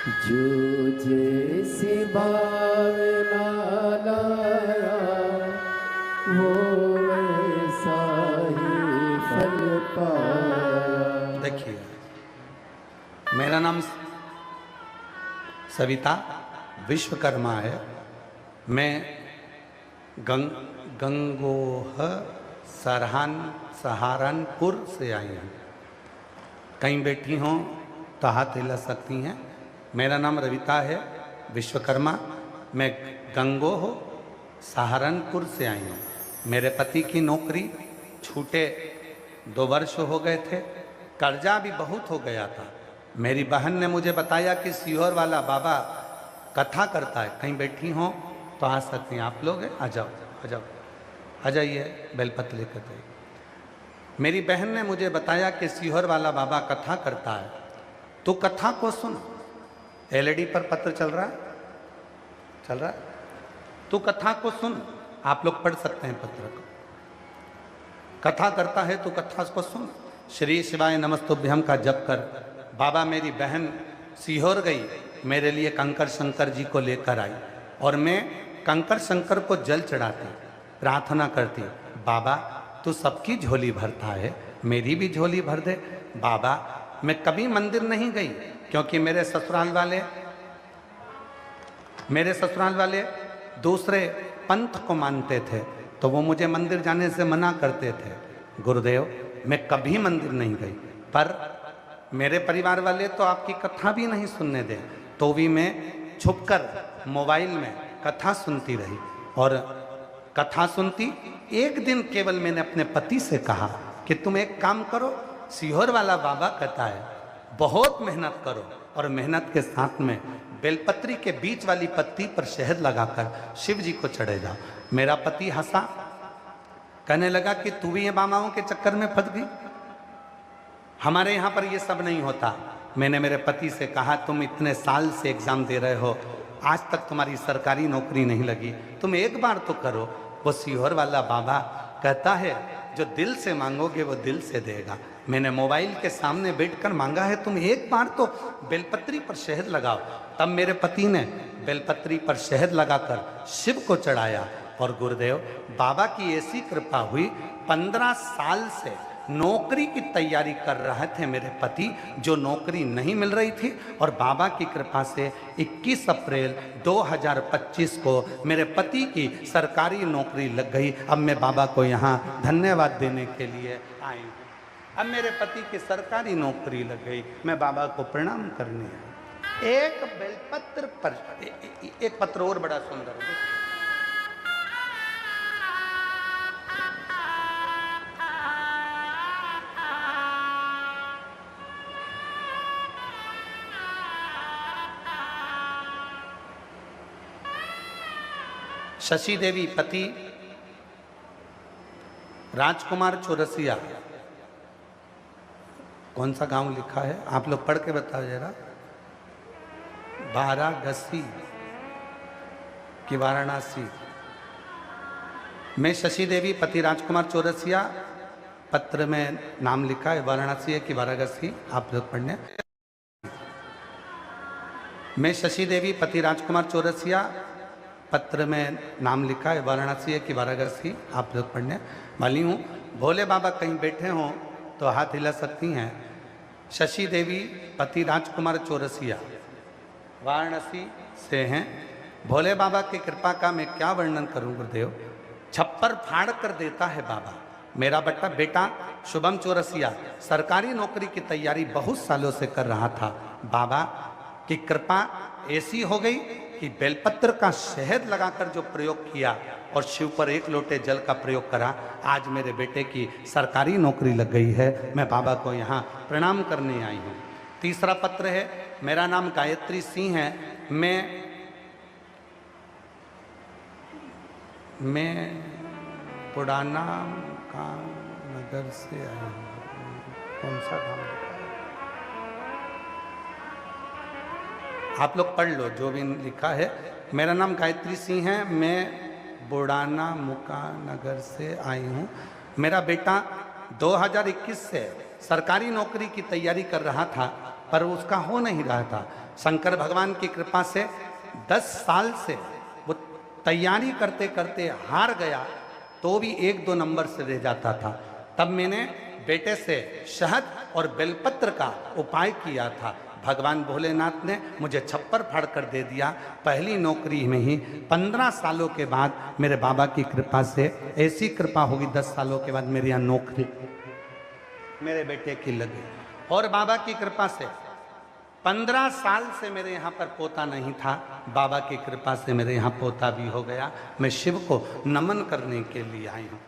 जो जैसी भावना लाया वो वैसा ही फल पाया। देखिए, मेरा नाम सविता विश्वकर्मा है। मैं गंगोह सहारनपुर से आई हूँ। कहीं बैठी हों तो हाथ हिला सकती हैं। मेरा नाम रविता है विश्वकर्मा। मैं गंगोह सहारनपुर से आई हूँ। मेरे पति की नौकरी छूटे 2 वर्ष हो गए थे। कर्जा भी बहुत हो गया था। मेरी बहन ने मुझे बताया कि सीहोर वाला बाबा कथा करता है। कहीं बैठी हों तो आ सकती हैं। आप लोग आ जाओ, आ जाओ, आ जाइए, बेलपत्र लेकर जाइए। मेरी बहन ने मुझे बताया कि सीहोर वाला बाबा कथा करता है, तो कथा को सुन। एलईडी पर पत्र चल रहा है, चल रहा है। तू कथा को सुन। आप लोग पढ़ सकते हैं पत्र को। कथा करता है तो कथा को सुन। श्री शिवाय नमस्तुभ्यम का जप कर। बाबा, मेरी बहन सीहोर गई, मेरे लिए कंकर शंकर जी को लेकर आई और मैं कंकर शंकर को जल चढ़ाती, प्रार्थना करती, बाबा तू सबकी झोली भरता है, मेरी भी झोली भर दे। बाबा, मैं कभी मंदिर नहीं गई क्योंकि मेरे ससुराल वाले दूसरे पंथ को मानते थे, तो वो मुझे मंदिर जाने से मना करते थे। गुरुदेव, मैं कभी मंदिर नहीं गई, पर मेरे परिवार वाले तो आपकी कथा भी नहीं सुनने दे, तो भी मैं छुपकर मोबाइल में कथा सुनती रही। और कथा सुनती, एक दिन केवल मैंने अपने पति से कहा कि तुम एक काम करो, सीहोर वाला बाबा कहता है बहुत मेहनत करो और मेहनत के साथ में बेलपत्री के बीच वाली पत्ती पर शहद लगाकर शिव जी को चढ़े जाओ। मेरा पति हंसा, कहने लगा कि तू भी ये बाबाओं के चक्कर में फंस गई, हमारे यहाँ पर ये सब नहीं होता। मैंने मेरे पति से कहा, तुम इतने साल से एग्जाम दे रहे हो, आज तक तुम्हारी सरकारी नौकरी नहीं लगी, तुम एक बार तो करो। वो सीहोर वाला बाबा कहता है जो दिल से मांगोगे वो दिल से देगा। मैंने मोबाइल के सामने बैठकर मांगा है, तुम एक बार तो बेलपत्री पर शहद लगाओ। तब मेरे पति ने बेलपत्री पर शहद लगाकर शिव को चढ़ाया और गुरुदेव, बाबा की ऐसी कृपा हुई, 15 साल से नौकरी की तैयारी कर रहे थे मेरे पति, जो नौकरी नहीं मिल रही थी, और बाबा की कृपा से 21 अप्रैल 2025 को मेरे पति की सरकारी नौकरी लग गई। अब मैं बाबा को यहाँ धन्यवाद देने के लिए आई हूँ। अब मेरे पति की सरकारी नौकरी लग गई, मैं बाबा को प्रणाम करने आई। एक बेलपत्र पर एक पत्र और बड़ा सुंदर है। शशि देवी पति राजकुमार चौरसिया। कौन सा गांव लिखा है आप लोग पढ़ के बताओ जरा। वाराणसी की वाराणसी में शशि देवी पति राजकुमार चौरसिया, पत्र में नाम लिखा है वाराणसी है कि वाराणसी, आप लोग पढ़ने। मैं शशि देवी पति राजकुमार चौरसिया, पत्र में नाम लिखा है वाराणसी है कि वाराणसी, आप लोग पढ़ने वाली हूँ। भोले बाबा कहीं बैठे हों तो हाथ हिला सकती हैं। शशि देवी पति राजकुमार चौरसिया वाराणसी से हैं। भोले बाबा की कृपा का मैं क्या वर्णन करूं गुरुदेव, छप्पर फाड़ कर देता है बाबा। मेरा बेटा शुभम चौरसिया सरकारी नौकरी की तैयारी बहुत सालों से कर रहा था। बाबा की कृपा ऐसी हो गई कि बेलपत्र का शहद लगाकर जो प्रयोग किया और शिव पर 1 लोटे जल का प्रयोग करा, आज मेरे बेटे की सरकारी नौकरी लग गई है। मैं बाबा को यहाँ प्रणाम करने आई हूँ। तीसरा पत्र है, मेरा नाम गायत्री सिंह है। मैं पुराना का नगर से आया हूँ। कौन सा गाँव लिखा है आप लोग पढ़ लो जो भी लिखा है। मेरा नाम गायत्री सिंह है, मैं बुढ़ाना मुका नगर से आई हूँ। मेरा बेटा 2021 से सरकारी नौकरी की तैयारी कर रहा था। पर उसका हो नहीं रहा था। शंकर भगवान की कृपा से 10 साल से वो तैयारी करते करते हार गया, तो भी 1-2 नंबर से रह जाता था। तब मैंने बेटे से शहद और बेलपत्र का उपाय किया था। भगवान भोलेनाथ ने मुझे छप्पर फाड़ कर दे दिया। पहली नौकरी में ही 15 सालों के बाद मेरे बाबा की कृपा से ऐसी कृपा होगी, 10 सालों के बाद मेरे यहाँ नौकरी मेरे बेटे की लगी। और बाबा की कृपा से 15 साल से मेरे यहाँ पर पोता नहीं था, बाबा की कृपा से मेरे यहाँ पोता भी हो गया। मैं शिव को नमन करने के लिए आई हूँ।